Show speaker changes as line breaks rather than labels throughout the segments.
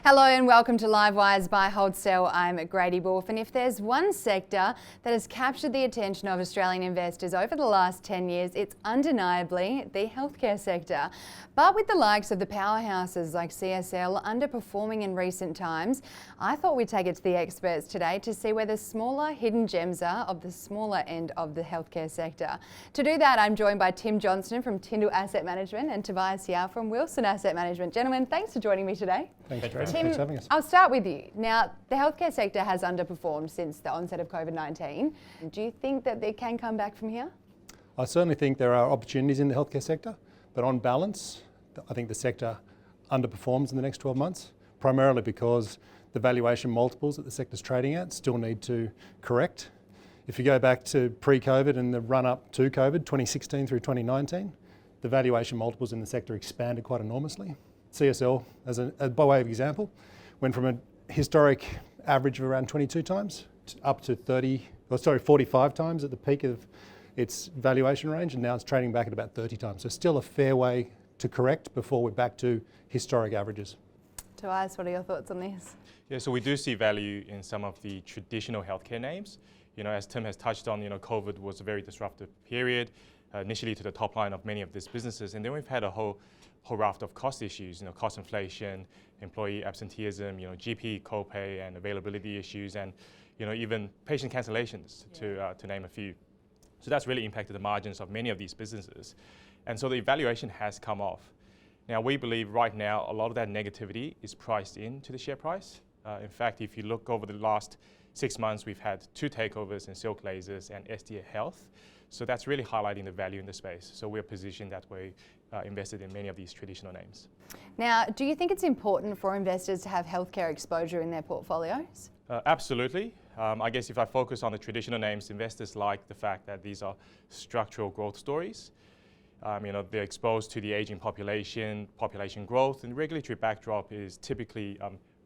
Hello and welcome to Livewires by Hold Still. I'm Grady Wolf, and if there's one sector that has captured the attention of Australian investors over the last 10 years, it's undeniably the healthcare sector. But with the likes of the powerhouses like CSL underperforming in recent times, I thought we'd take it to the experts today to see where the smaller hidden gems are of the smaller end of the healthcare sector. To do that, I'm joined by Tim Johnston from Tyndall Asset Management and Tobias Yao from Wilson Asset Management. Gentlemen, thanks for joining me today.
Thanks, Tim,
Thanks for having us. I'll start with you. Now, the healthcare sector has underperformed since the onset of COVID-19. Do you think that they can come back from here?
I certainly think there are opportunities in the healthcare sector, but on balance, I think the sector underperforms in the next 12 months, primarily because the valuation multiples that the sector's trading at still need to correct. If you go back to pre-COVID and the run-up to COVID, 2016 through 2019, the valuation multiples in the sector expanded quite enormously. CSL, by way of example, went from a historic average of around 22 times up to 45 times at the peak of its valuation range, and now it's trading back at about 30 times. So still a fair way to correct before we're back to historic averages.
Tobias, what are your thoughts on this?
Yeah, so we do see value in some of the traditional healthcare names. You know, as Tim has touched on, COVID was a very disruptive period, initially to the top line of many of these businesses, and then we've had a whole raft of cost issues, cost inflation, employee absenteeism, GP copay and availability issues, and even patient cancellations, to name a few. So that's really impacted the margins of many of these businesses, and so the valuation has come off. Now we believe right now a lot of that negativity is priced into the share price. In fact, if you look over the last 6 months, we've had 2 takeovers in Silk Lasers and SDA Health. So that's really highlighting the value in the space. So we're positioned that way, invested in many of these traditional names.
Now, do you think it's important for investors to have healthcare exposure in their portfolios?
Absolutely. I guess if I focus on the traditional names, investors like the fact that these are structural growth stories. They're exposed to the aging population growth, and regulatory backdrop is typically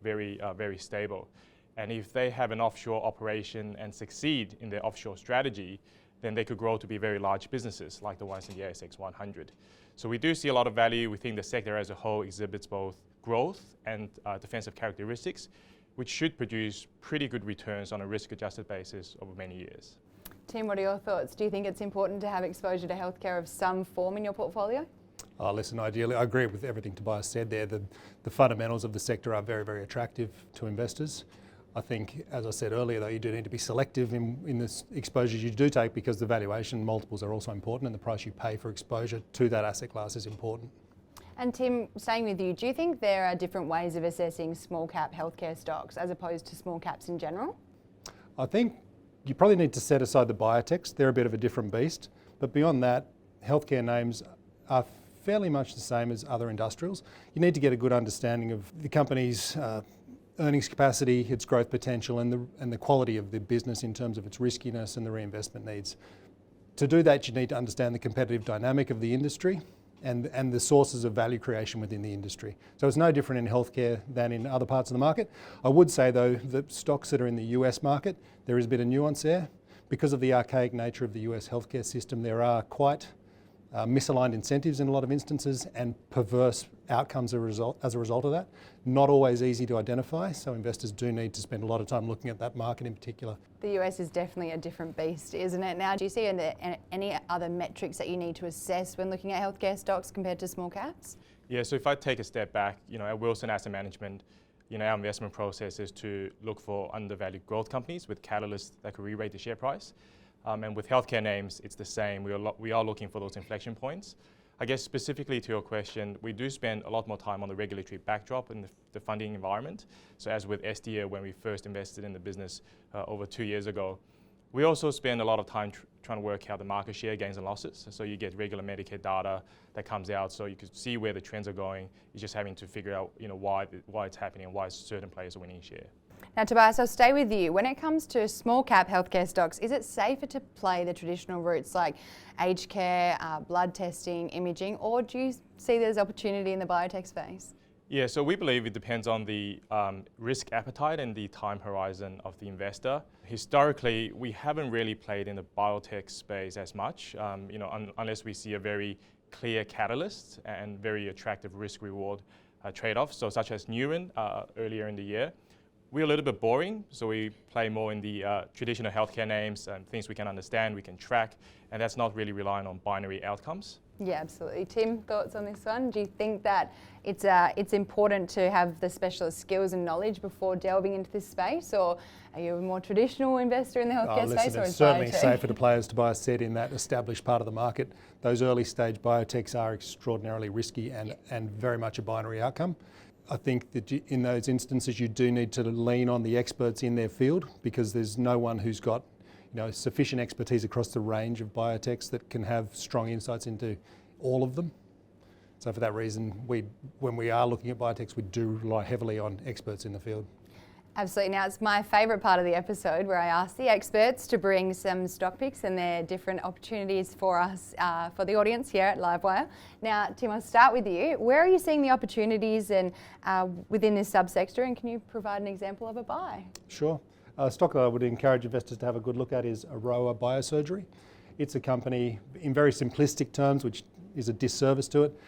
very stable. And if they have an offshore operation and succeed in their offshore strategy, then they could grow to be very large businesses like the ones in the ASX 100. So we do see a lot of value. We think the sector as a whole exhibits both growth and defensive characteristics, which should produce pretty good returns on a risk-adjusted basis over many years.
Tim, what are your thoughts? Do you think it's important to have exposure to healthcare of some form in your portfolio?
Listen, ideally, I agree with everything Tobias said there. The fundamentals of the sector are very attractive to investors. I think, as I said earlier, though, you do need to be selective in the exposures you do take, because the valuation multiples are also important, and the price you pay for exposure to that asset class is important.
And Tim, staying with you, do you think there are different ways of assessing small cap healthcare stocks as opposed to small caps in general?
I think you probably need to set aside the biotechs. They're a bit of a different beast. But beyond that, healthcare names are fairly much the same as other industrials. You need to get a good understanding of the company's earnings capacity, its growth potential, and the quality of the business in terms of its riskiness and the reinvestment needs. To do that, you need to understand the competitive dynamic of the industry and the sources of value creation within the industry. So it's no different in healthcare than in other parts of the market. I would say, though, that stocks that are in the US market, there is a bit of nuance there. Because of the archaic nature of the US healthcare system, there are quite misaligned incentives in a lot of instances, and perverse outcomes as a result of that. Not always easy to identify, so investors do need to spend a lot of time looking at that market in particular.
The US is definitely a different beast, isn't it? Now, do you see any other metrics that you need to assess when looking at healthcare stocks compared to small caps?
Yeah, so if I take a step back, at Wilson Asset Management, our investment process is to look for undervalued growth companies with catalysts that could re-rate the share price. And with healthcare names, it's the same. We are looking for those inflection points. I guess specifically to your question, we do spend a lot more time on the regulatory backdrop and the funding environment. So as with SDA, when we first invested in the business over 2 years ago, we also spend a lot of time trying to work out the market share gains and losses. So you get regular Medicare data that comes out, so you can see where the trends are going. You're just having to figure out why it's happening and why certain players are winning share.
Now, Tobias, I'll stay with you. When it comes to small cap healthcare stocks, is it safer to play the traditional routes like aged care, blood testing, imaging, or do you see there's opportunity in the biotech space?
Yeah, so we believe it depends on the risk appetite and the time horizon of the investor. Historically, we haven't really played in the biotech space as much, unless we see a very clear catalyst and very attractive risk reward trade-offs, so such as Neuron earlier in the year. We're a little bit boring, so we play more in the traditional healthcare names and things we can understand, we can track, and that's not really relying on binary outcomes.
Yeah, absolutely. Tim, thoughts on this one? Do you think that it's important to have the specialist skills and knowledge before delving into this space, or are you a more traditional investor in the healthcare space?
It's certainly safer to players to buy a set in that established part of the market. Those early stage biotechs are extraordinarily risky and very much a binary outcome. I think that in those instances you do need to lean on the experts in their field, because there's no one who's got sufficient expertise across the range of biotechs that can have strong insights into all of them. So for that reason, when we are looking at biotechs, we do rely heavily on experts in the field.
Absolutely. Now, it's my favourite part of the episode where I ask the experts to bring some stock picks and their different opportunities for us, for the audience here at Livewire. Now, Tim, I'll start with you. Where are you seeing the opportunities and within this subsector, and can you provide an example of a buy?
Sure. A stock that I would encourage investors to have a good look at is Aroa Biosurgery. It's a company, in very simplistic terms, which is a disservice to it.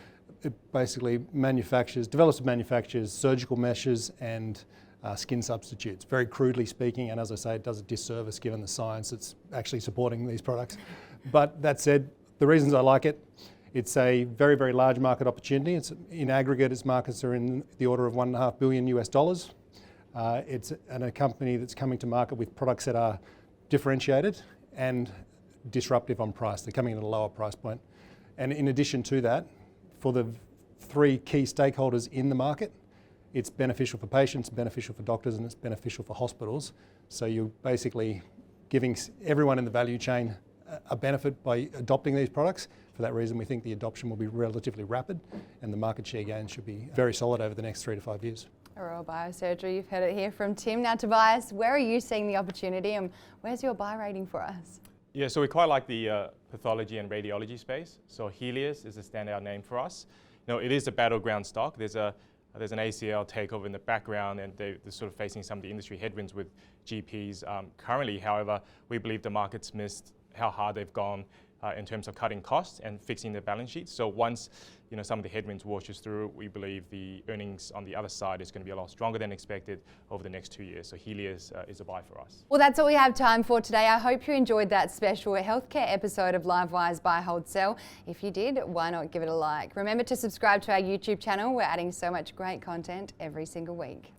It basically develops and manufactures surgical meshes and skin substitutes, very crudely speaking, and as I say, it does a disservice given the science that's actually supporting these products. But that said, the reasons I like it, it's a very, very large market opportunity. In aggregate, its markets are in the order of $1.5 billion US. It's a company that's coming to market with products that are differentiated and disruptive on price. They're coming at a lower price point. And in addition to that, for the three key stakeholders in the market, it's beneficial for patients, beneficial for doctors, and it's beneficial for hospitals. So you're basically giving everyone in the value chain a benefit by adopting these products. For that reason, we think the adoption will be relatively rapid and the market share gains should be very solid over the next 3 to 5 years.
Aroa Biosurgery, you've heard it here from Tim. Now, Tobias, where are you seeing the opportunity and where's your buy rating for us?
Yeah, so we quite like the pathology and radiology space. So Helios is a standout name for us. It is a battleground stock. There's an ACL takeover in the background, and they're sort of facing some of the industry headwinds with GPs currently. However, we believe the market's missed how hard they've gone in terms of cutting costs and fixing their balance sheets. So once some of the headwinds washes through, we believe the earnings on the other side is going to be a lot stronger than expected over the next 2 years. So Helios is a buy for us.
Well, that's all we have time for today. I hope you enjoyed that special healthcare episode of Livewire's Buy, Hold, Sell. If you did, why not give it a like? Remember to subscribe to our YouTube channel. We're adding so much great content every single week.